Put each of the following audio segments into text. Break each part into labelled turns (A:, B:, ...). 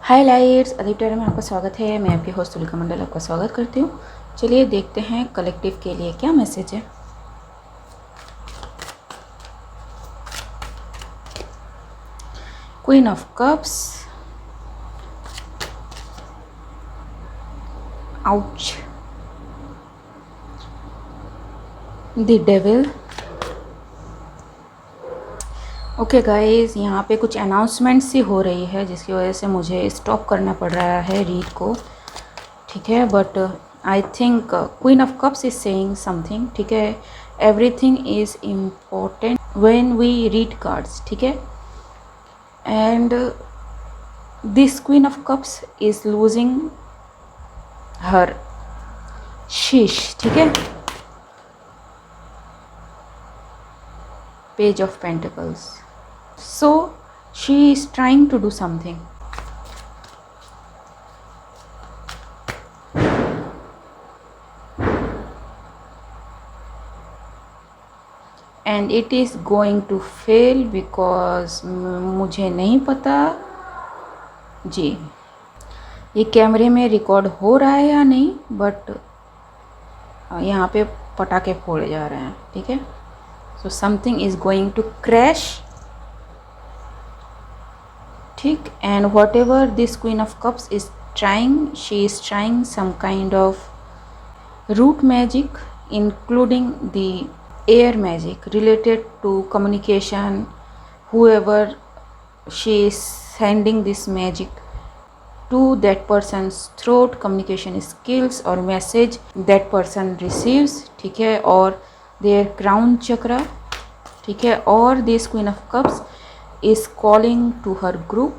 A: हाय lights, Adeep टेरा में आपका स्वागत है। मैं आपकी होस्ट तुलिका मंडल आपका स्वागत करती हूँ। चलिए देखते हैं कलेक्टिव के लिए क्या मैसेज है। Queen of cups, ouch, the devil. Okay guys, यहाँ पे कुछ अनाउंसमेंट सी हो रही है जिसकी वजह से मुझे स्टॉप करना पड़ रहा है रीड को, ठीक है। But I think queen of cups is saying something, ठीक है। Everything is important when we read cards, ठीक है। And this queen of cups is losing her शीश, ठीक है। Page of pentacles, so she is trying to do something, and it is going to fail because मुझे नहीं पता जी ये कैमरे में रिकॉर्ड हो रहा है या नहीं, बट यहाँ पे पटाखे फोड़े जा रहे हैं, ठीक है। so something is going to crash, ठीक। and whatever this queen of cups is trying, she is trying some kind of root magic, including the air magic related to communication. Whoever she is sending this magic to, that person's throat communication skills or message that person receives, ठीक है। और their crown chakra, ठीक है। और this queen of cups is calling to her group.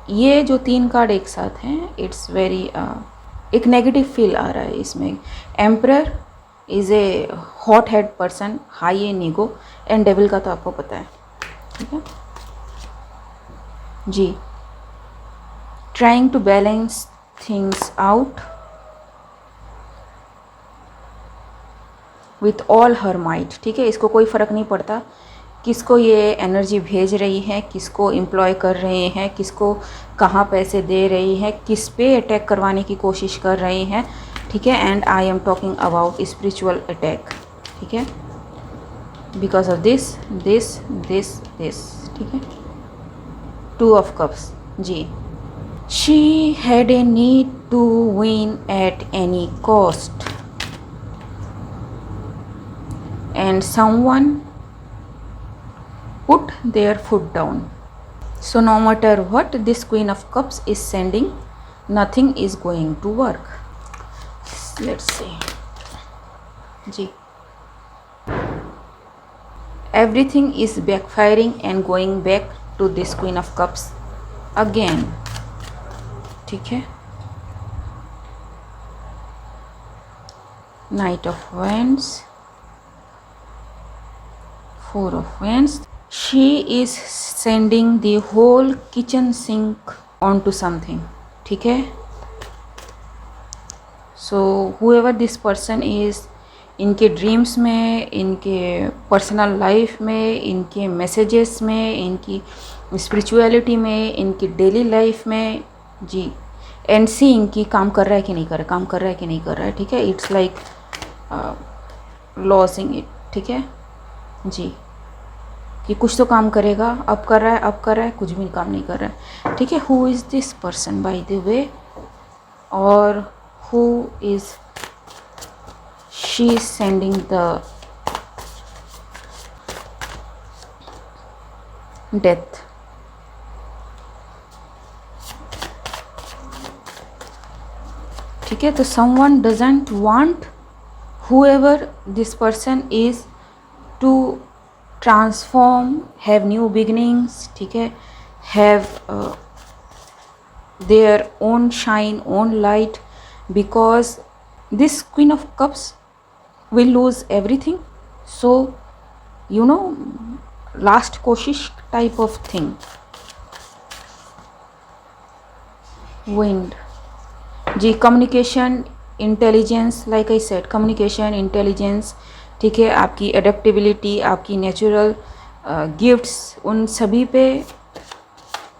A: ये जो तीन card एक साथ हैं, इट्स वेरी एक नेगेटिव फील आ रहा है इसमें। Emperor is a hot head person, high in ego, and devil का तो आपको पता है, ठीक है जी। Trying to balance things out with all her might, ठीक है। इसको कोई फ़र्क नहीं पड़ता किसको ये एनर्जी भेज रही है, किसको एम्प्लॉय कर रहे हैं, किसको कहाँ पैसे दे रही है, किस पे अटैक करवाने की कोशिश कर रहे हैं, ठीक है। And I am talking about spiritual attack, ठीक है। Because of this this this this, ठीक है। टू ऑफ कप्स जी। She had a need to win at any cost and someone put their foot down. So no matter what this queen of cups is sending, nothing is going to work. Let's see ji, everything is backfiring and going back to this queen of cups again, ठीक है। Knight of Wands, Four of Wands. She is sending the whole kitchen sink onto something, ठीक है। So whoever this person is, इनके dreams में, इनके personal life में, इनके messages में, इनकी स्पिरिचुअलिटी में, इनकी डेली लाइफ में जी, एनसी इनकी काम कर रहा है कि नहीं कर रहा है, काम कर रहा है कि नहीं कर रहा है, ठीक है। इट्स लाइक लॉसिंग इट, ठीक है जी। कि कुछ तो काम करेगा, अब कर रहा है, अब कर रहा है, कुछ भी काम नहीं कर रहा है, ठीक है। Who is this person by the way, और who is she sending the death, ठीक है। तो someone doesn't want whoever this person is to transform, have new beginnings, ठीक है, have their own shine, own light, because this queen of cups will lose everything. So you know, last कोशिश type of thing. Wind जी, communication intelligence, like I said, communication intelligence, ठीक है। आपकी adaptability, आपकी natural gifts, उन सभी पे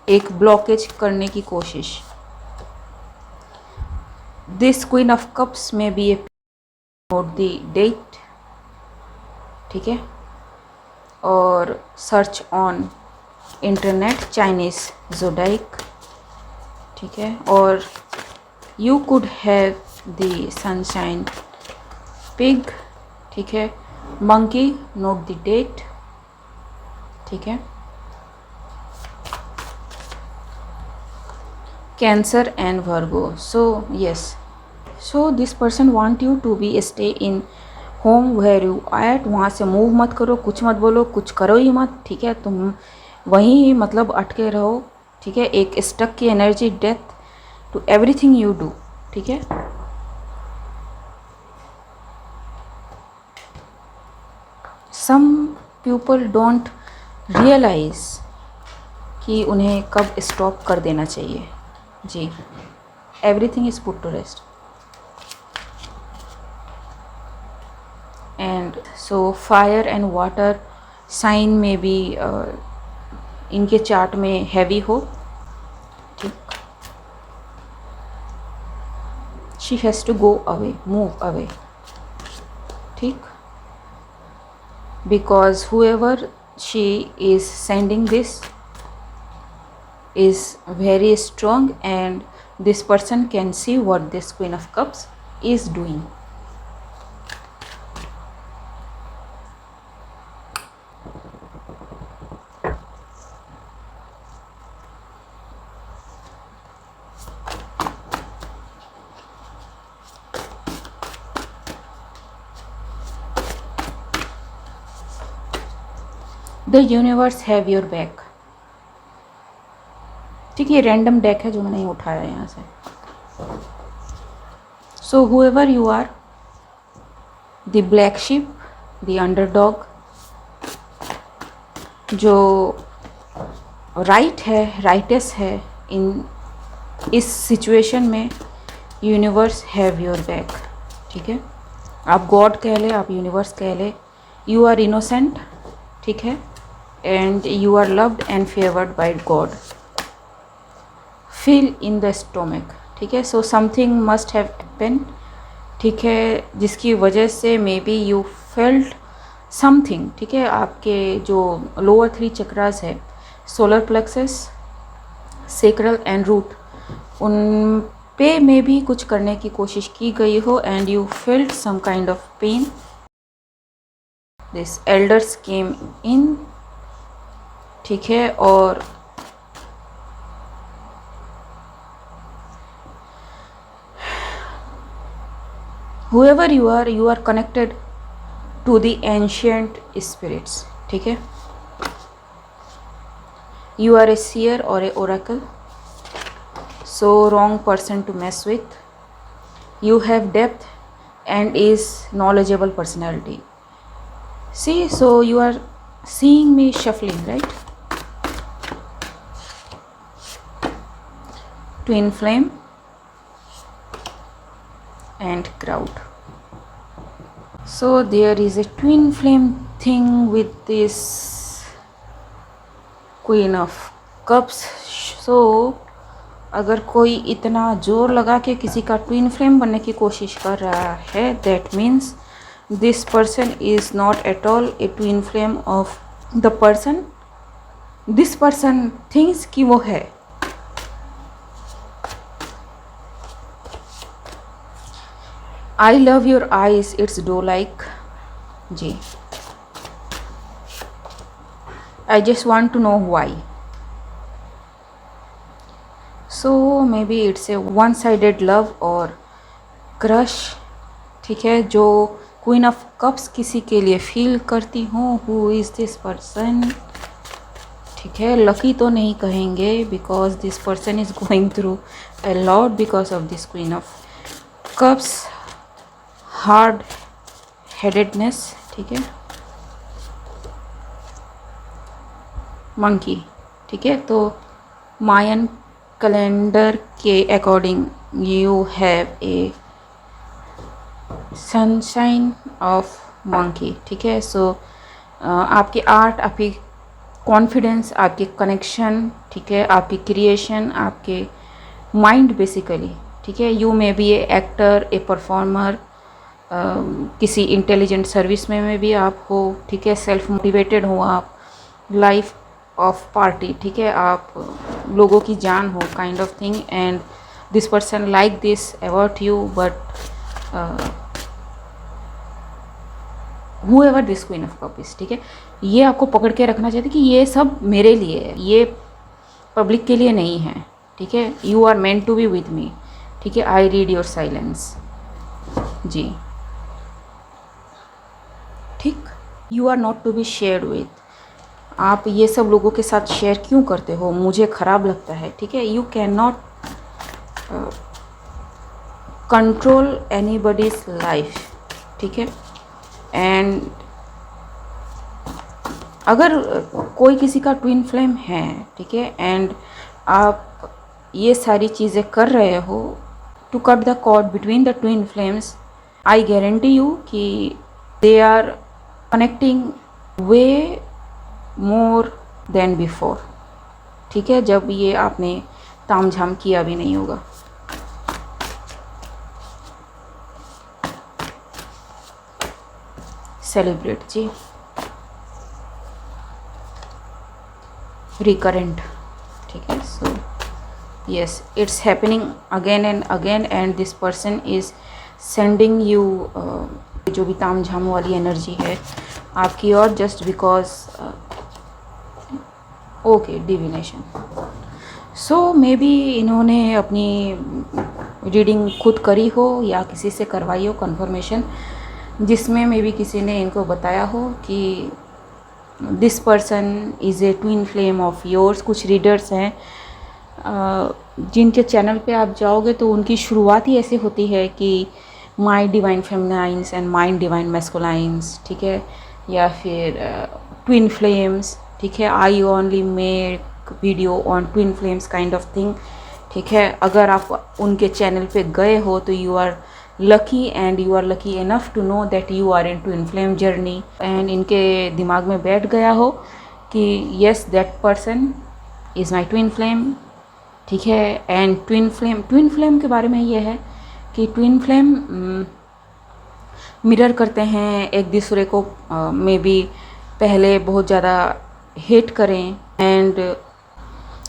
A: एक ब्लॉकेज करने की कोशिश। दिस क्वीन ऑफ कप्स में be a note the date, ठीक है, और search on internet Chinese zodiac, ठीक है, और you could have the sunshine pig, ठीक है, मंकी नोट द डेट, ठीक है, Cancer and Virgo. So yes, so this person want you to be stay in home where you at, वहाँ से move मत करो, कुछ मत बोलो, कुछ करो ही मत, ठीक है, तुम वहीं मतलब अटके रहो, ठीक है, एक स्टक की energy, death to everything you do, ठीक है। सम पीपल डोंट रियलाइज कि उन्हें कब स्टॉप कर देना चाहिए जी। Everything is put to rest and so fire and water sign में भी इनके चार्ट में हैवी हो, ठीक, she has to go away, move away, ठीक, because whoever she is sending this is very strong and this person can see what this Queen of Cups is doing. The universe have your back, ठीक है, ये random deck है जो मैंने नहीं उठाया यहाँ से। So whoever you are, the black sheep, the underdog, जो राइट है, राइटेस है इन इस सिचुएशन में, यूनिवर्स हैव योर बैक, ठीक है, आप गॉड कह ले, आप यूनिवर्स कह ले, यू आर इनोसेंट, ठीक है, and you are loved and favoured by God, feel in the stomach, ठीक है, so something must have happened, ठीक है, जिसकी वजह से maybe you felt something, ठीक है, आपके जो लोअर 3 चक्रास है, solar plexus, sacral and root, उन पे में भी कुछ करने की कोशिश की गई हो and you felt some kind of pain, this elders came in, ठीक है, और whoever you are connected to the ancient spirits, ठीक है, you are a seer or a oracle, so wrong person to mess with, you have depth and is knowledgeable personality, see, so you are seeing me shuffling, right, twin flame and crowd. So there is a twin flame thing with this Queen of Cups. So अगर कोई इतना जोर लगा के किसी का twin flame बनने की कोशिश कर रहा है, that means this person is not at all a twin flame of the person. This person thinks कि वो है। I love your eyes, it's doe like ji. I just want to know why. So maybe it's a one-sided love or crush, ठीक है, जो queen of cups किसी के लिए feel करती हूँ। हु इज़ दिस पर्सन, ठीक है, लकी तो नहीं कहेंगे because this person is going through a lot because of this queen of cups, hard headedness, ठीक है, मंकी, ठीक है, तो मायन कैलेंडर के according you have a sunshine of monkey, ठीक है, सो आपके 8 अभी कॉन्फिडेंस, आपके कनेक्शन, ठीक है, आपकी क्रिएशन, आपके माइंड बेसिकली, ठीक है। You may be A actor, A performer, किसी इंटेलिजेंट सर्विस में भी आप हो, ठीक है, सेल्फ मोटिवेटेड हो आप, लाइफ ऑफ पार्टी, ठीक है, आप लोगों की जान हो, kind of thing, and this person like this about you, but whoever this queen of cup is, ठीक है, ये आपको पकड़ के रखना चाहिए कि ये सब मेरे लिए है, ये पब्लिक के लिए नहीं है, ठीक है। You are meant to be with me, ठीक है। आई रीड योर साइलेंस, जी, ठीक। You are not to be share with, आप ये सब लोगों के साथ शेयर क्यों करते हो, मुझे ख़राब लगता है, ठीक है। You can not control anybody's life, ठीक है। एंड अगर कोई किसी का ट्विन फ्लेम है, ठीक है, एंड आप ये सारी चीज़ें कर रहे हो to cut the cord between the twin flames, I guarantee you कि they are connecting way more than before, ठीक है, जब ये आपने ताम झाम किया भी नहीं होगा। सेलिब्रेट, जी, रिकरेंट, ठीक है। So yes, it's happening again and again, and this person is sending you जो भी ताम झाम वाली एनर्जी है आपकी ओर, just because okay, divination. So maybe इन्होंने अपनी रीडिंग खुद करी हो या किसी से करवाई हो कंफर्मेशन, जिसमें मे बी किसी ने इनको बताया हो कि this person is a twin flame of yours. कुछ रीडर्स हैं जिनके चैनल पे आप जाओगे तो उनकी शुरुआत ही ऐसी होती है कि my divine feminines and my divine masculines, ठीक है, या फिर ट्विन फ्लेम्स, ठीक है, I only make video on twin flames kind of thing, ठीक है। अगर आप उनके चैनल पे गए हो तो you are lucky, and you are lucky enough to know that you are in twin flame journey, and इनके दिमाग में बैठ गया हो कि yes, that person is my twin flame, ठीक है। एंड ट्विन फ्लेम के बारे में ये है कि ट्विन फ्लेम मिरर करते हैं एक दूसरे को, मे बी पहले बहुत ज़्यादा हेट करें, एंड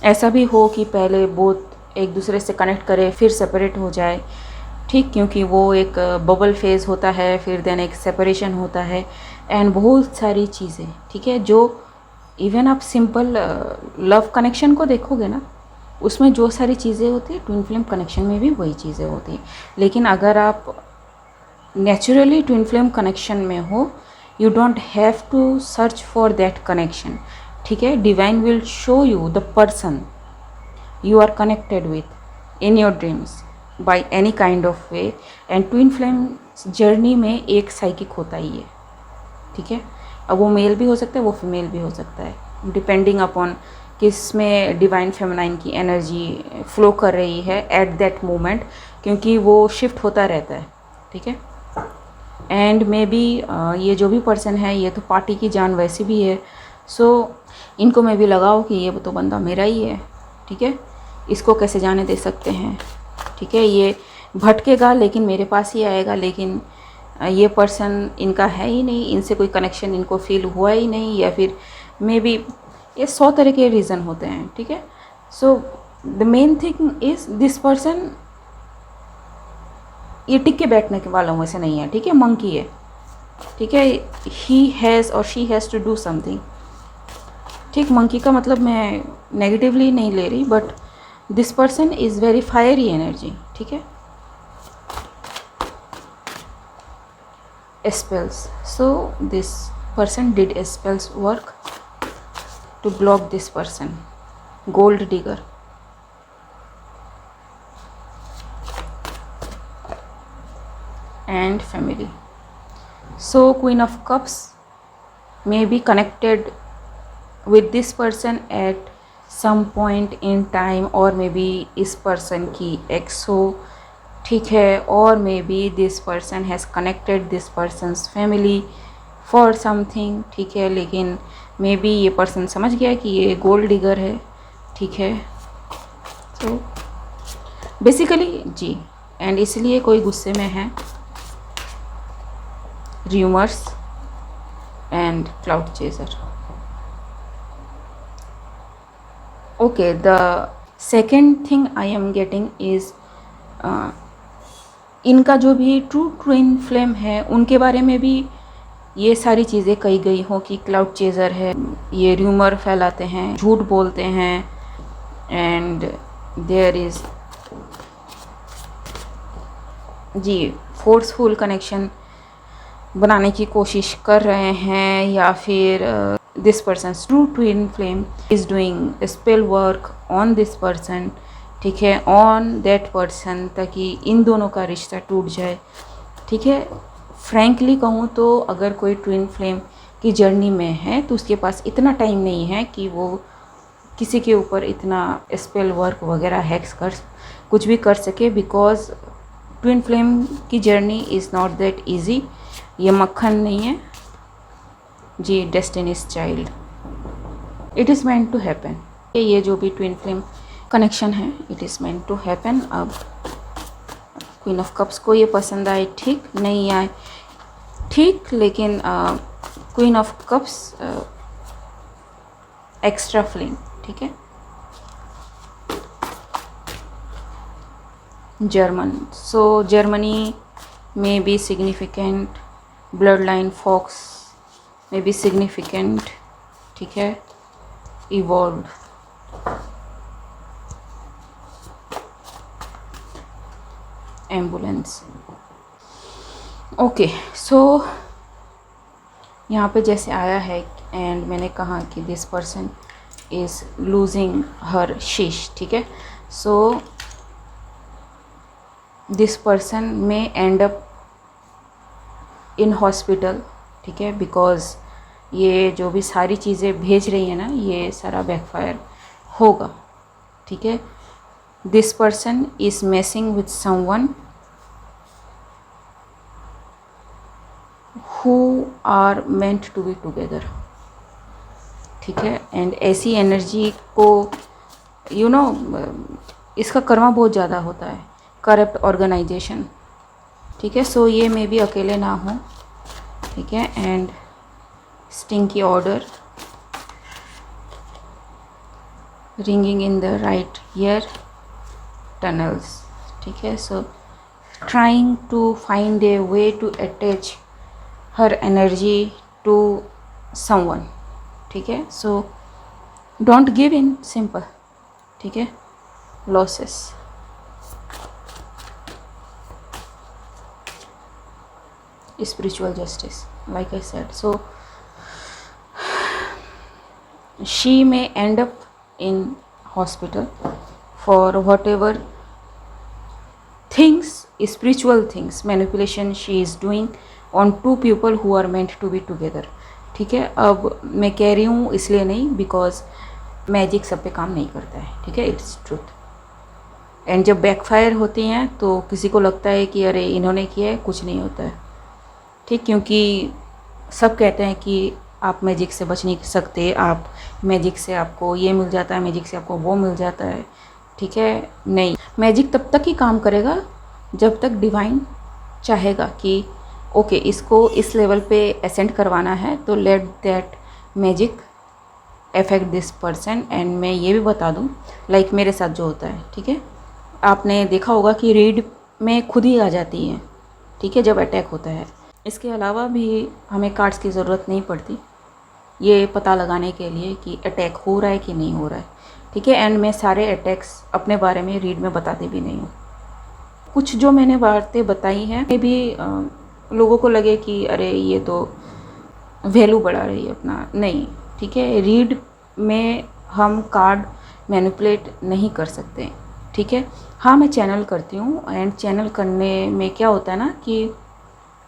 A: ऐसा भी हो कि पहले बहुत एक दूसरे से कनेक्ट करें फिर सेपरेट हो जाए, ठीक, क्योंकि वो एक बबल फेज़ होता है, फिर देन एक सेपरेशन होता है, एंड बहुत सारी चीज़ें, ठीक है, जो इवन आप सिंपल लव कनेक्शन को देखोगे ना, उसमें जो सारी चीज़ें होती है ट्विन फ्लेम कनेक्शन में भी वही चीज़ें होती हैं। लेकिन अगर आप नेचुरली ट्विन फ्लेम कनेक्शन में हो, you don't have to search for that connection, ठीक है। Divine will show you the person you are connected with in your dreams by any kind of way, and twin flame journey में एक psychic होता ही है, ठीक है। अब वो मेल भी हो सकता है, वो फीमेल भी हो सकता है, डिपेंडिंग अपॉन किस में डिवाइन फेमिनाइन की एनर्जी फ्लो कर रही है एट दैट मोमेंट, क्योंकि वो शिफ्ट होता रहता है, ठीक है। एंड मे बी ये जो भी पर्सन है ये तो पार्टी की जान वैसे भी है, सो इनको मैं भी लगाओ कि ये तो बंदा मेरा ही है, ठीक है, इसको कैसे जाने दे सकते हैं, ठीक है, ये भटकेगा लेकिन मेरे पास ही आएगा, लेकिन ये पर्सन इनका है ही नहीं, इनसे कोई कनेक्शन इनको फील हुआ ही नहीं, या फिर मे बी ये 100 तरह के रीज़न होते हैं, ठीक है। So the main thing is this person ये टिक के बैठने के वालों में से नहीं है, ठीक है, मंकी है, ठीक है, ही हैज़ और she has to do something, ठीक। मंकी का मतलब मैं नेगेटिवली नहीं ले रही, but this person is very fiery energy, ठीक है। Spells, so this person did spells work to block this person, gold digger, and family. So Queen of Cups may be connected with this person at some point in time, or maybe इस person की ex हो, ठीक है, और maybe this person has connected this person's family for something, ठीक है, लेकिन may be ये पर्सन समझ गया कि ये गोल्ड डिगर है, ठीक है। तो बेसिकली जी, एंड इसलिए कोई गुस्से में है। Rumours and cloud chaser. Okay, the second thing I am getting is इनका जो भी ट्रू ट्विन फ्लेम है उनके बारे में भी ये सारी चीज़ें कही गई हो कि क्लाउड चेजर है, ये र्यूमर फैलाते हैं, झूठ बोलते हैं, एंड देयर इज़ जी फोर्सफुल कनेक्शन बनाने की कोशिश कर रहे हैं, या फिर this person's true twin flame is doing spell work on this person, ठीक है, ऑन दैट पर्सन, ताकि इन दोनों का रिश्ता टूट जाए, ठीक है। फ्रैंकली कहूँ तो अगर कोई ट्विन फ्लेम की जर्नी में है तो उसके पास इतना टाइम नहीं है कि वो किसी के ऊपर इतना स्पेल वर्क वगैरह हैक्स कर कुछ भी कर सके, बिकॉज ट्विन फ्लेम की journey is not that easy. ये मक्खन नहीं है जी, Destiny's Child, it is meant to happen. ये जो भी ट्विन फ्लेम कनेक्शन है it is meant to happen. अब क्वीन ऑफ कप्स को ये पसंद आए, ठीक, नहीं आए ठीक, लेकिन queen of cups extra flame, ठीक है। जर्मन, सो जर्मनी में be significant, blood line folks में बी सिग्निफिकेंट, ठीक है, इवॉल्व, एम्बुलेंस। ओके, सो यहाँ पे जैसे आया है एंड मैंने कहा कि this person is losing her शीश, ठीक है। सो दिस पर्सन में एंड अप इन हॉस्पिटल, ठीक है, बिकॉज ये जो भी सारी चीज़ें भेज रही है ना ये सारा बैकफायर होगा, ठीक है। This person is messing with someone who are meant to be together, ठीक है। एंड ऐसी एनर्जी को यू नो इसका कर्मा बहुत ज़्यादा होता है, करप्ट ऑर्गेनाइजेशन, ठीक है। सो ये मे भी अकेले ना हो, ठीक है। एंड स्टिंग की order, ringing in the right ear, tunnels, ठीक है। So trying to find a way to attach her energy to someone, ठीक है। So don't give in, simple, ठीक है। Losses, spiritual justice, like I said. So she may end up in hospital for whatever things, spiritual things, manipulation she is doing on two people who are meant to be together, ठीक है। अब मैं कह रही हूँ इसलिए नहीं because magic सब पे काम नहीं करता है, ठीक है, इट्स ट्रूथ। एंड जब बैकफायर होती हैं तो किसी को लगता है कि अरे इन्होंने किया है, कुछ नहीं होता है, ठीक, क्योंकि सब कहते हैं कि आप मैजिक से बच नहीं सकते, आप मैजिक से आपको ये मिल जाता है, मैजिक से आपको वो मिल जाता है, ठीक है। नहीं, मैजिक तब तक ही काम करेगा जब तक डिवाइन चाहेगा कि ओके इसको इस लेवल पे असेंड करवाना है, तो let that magic affect this person. And मैं ये भी बता दूँ लाइक मेरे साथ जो होता है, ठीक है, आपने देखा होगा कि रीड में खुद ही आ जाती है, ठीक है, जब अटैक होता है। इसके अलावा भी हमें कार्ड्स की ज़रूरत नहीं पड़ती ये पता लगाने के लिए कि अटैक हो रहा है कि नहीं हो रहा है, ठीक है। एंड मैं सारे अटैक्स अपने बारे में रीड में बताती भी नहीं हूँ। कुछ जो मैंने बातें बताई हैं मे भी लोगों को लगे कि अरे ये तो वैल्यू बढ़ा रही है अपना, नहीं, ठीक है। रीड में हम कार्ड मैनिपुलेट नहीं कर सकते, ठीक है। हाँ, मैं चैनल करती हूँ एंड चैनल करने में क्या होता है ना कि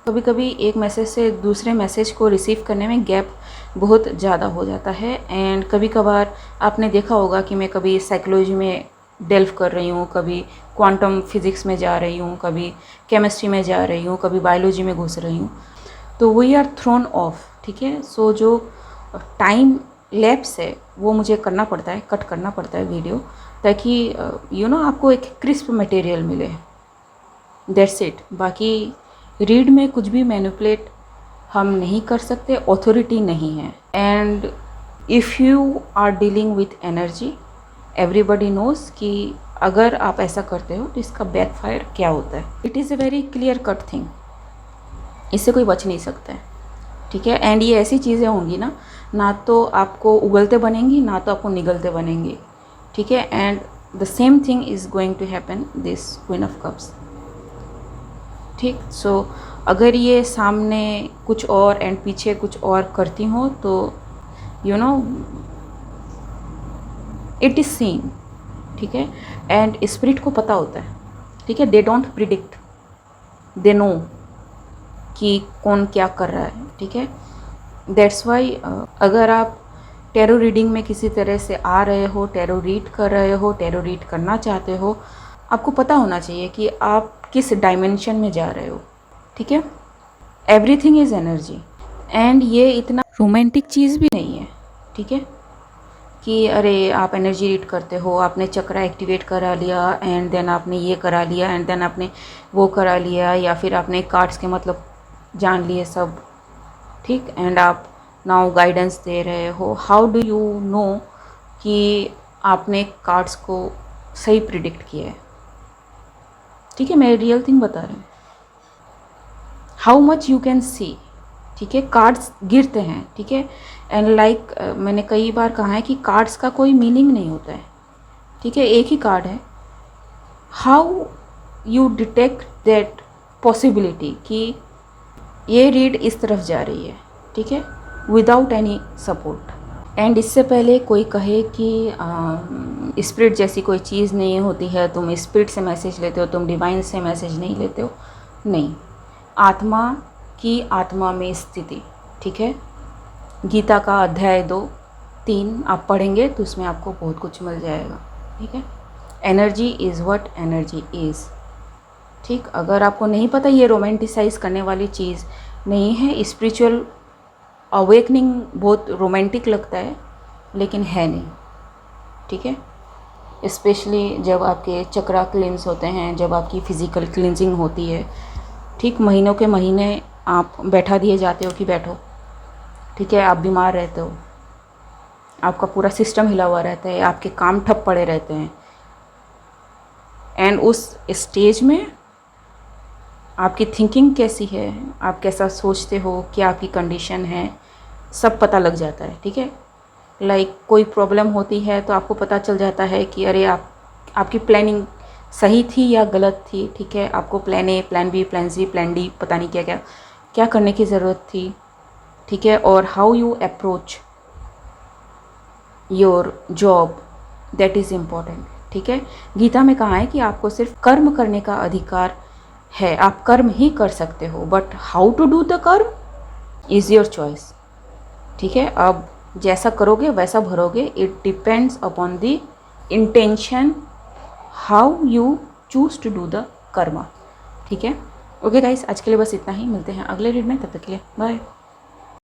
A: कभी कभी एक मैसेज से दूसरे मैसेज को रिसीव करने में गैप बहुत ज़्यादा हो जाता है। एंड कभी कभार आपने देखा होगा कि मैं कभी साइकोलॉजी में डेल्व कर रही हूँ, कभी क्वांटम फिज़िक्स में जा रही हूँ, कभी केमिस्ट्री में जा रही हूँ, कभी बायोलॉजी में घुस रही हूँ, तो वी आर थ्रोन ऑफ, ठीक है। सो जो टाइम लैप्स है वो मुझे करना पड़ता है, कट करना पड़ता है वीडियो, ताकि आपको एक क्रिस्प मटेरियल मिले। That's it. बाकी रीड में कुछ भी मैनिपुलेट हम नहीं कर सकते, अथॉरिटी नहीं है। And if you are dealing with energy, everybody knows कि अगर आप ऐसा करते हो तो इसका बैकफायर क्या होता है। It is a very clear cut thing, इससे कोई बच नहीं सकता है, ठीक है। एंड ये ऐसी चीज़ें होंगी ना तो आपको उगलते बनेंगी, ना तो आपको निगलते बनेंगी, ठीक है। And the same thing is going to happen this queen of cups, ठीक। सो अगर ये सामने कुछ और एंड पीछे कुछ और करती हो तो इट इज़ सीन, ठीक है। एंड स्पिरिट को पता होता है, ठीक है। They don't predict, they know कि कौन क्या कर रहा है, ठीक है। दैट्स वाई अगर आप टैरो रीडिंग में किसी तरह से आ रहे हो, टैरो रीड कर रहे हो, टैरो रीड करना चाहते हो, आपको पता होना चाहिए कि आप किस डायमेंशन में जा रहे हो, ठीक है। Everything is energy. एंड ये इतना रोमांटिक चीज़ भी नहीं है, ठीक है, कि अरे आप एनर्जी रीड करते हो, आपने चक्रा एक्टिवेट करा लिया एंड देन आपने ये करा लिया एंड देन आपने वो करा लिया, या फिर आपने कार्ड्स के मतलब जान लिए सब, ठीक। एंड आप नाउ गाइडेंस दे रहे हो। हाउ डू यू नो कि आपने कार्ड्स को सही प्रिडिक्ट किया है, ठीक है। मैं रियल थिंग बता रही हूँ। How much you can see, ठीक है। कार्ड्स गिरते हैं, ठीक है। एंड लाइक मैंने कई बार कहा है कि कार्ड्स का कोई मीनिंग नहीं होता है, ठीक है। एक ही कार्ड है। How you detect that possibility कि ये रीड इस तरफ जा रही है, ठीक है, विदाउट एनी सपोर्ट। एंड इससे पहले कोई कहे कि स्पिरिट जैसी कोई चीज़ नहीं होती है, तुम स्पिरिट से मैसेज लेते हो, तुम डिवाइन से मैसेज नहीं लेते हो, नहीं। आत्मा की आत्मा में स्थिति, ठीक है। गीता का अध्याय 2-3 आप पढ़ेंगे तो उसमें आपको बहुत कुछ मिल जाएगा, ठीक है। Energy is what energy is, ठीक। अगर आपको नहीं पता, ये रोमांटिसाइज करने वाली चीज़ नहीं है। स्पिरिचुअल अवेकनिंग बहुत रोमांटिक लगता है लेकिन है नहीं, ठीक है। स्पेशली जब आपके चक्रा क्लींस होते हैं, जब आपकी फ़िज़िकल क्लींजिंग होती है, ठीक। महीनों के महीने आप बैठा दिए जाते हो कि बैठो, ठीक है। आप बीमार रहते हो, आपका पूरा सिस्टम हिला हुआ रहता है, आपके काम ठप पड़े रहते हैं। एंड उस स्टेज में आपकी थिंकिंग कैसी है, आप कैसा सोचते हो, क्या आपकी कंडीशन है, सब पता लग जाता है, ठीक है। लाइक कोई प्रॉब्लम होती है तो आपको पता चल जाता है कि अरे आपकी प्लानिंग सही थी या गलत थी, ठीक है। आपको plan A, plan B, plan C, plan D, पता नहीं क्या क्या क्या करने की ज़रूरत थी, ठीक है। और how you approach your job, that is important, ठीक है। गीता में कहा है कि आपको सिर्फ कर्म करने का अधिकार है, आप कर्म ही कर सकते हो, but how to do the karma is your choice, ठीक है। अब जैसा करोगे वैसा भरोगे, it depends upon the intention, how you choose to do the karma, ठीक है। ओके गाइस, आज के लिए बस इतना ही। मिलते हैं अगले रीड में, तब तक के लिए बाय।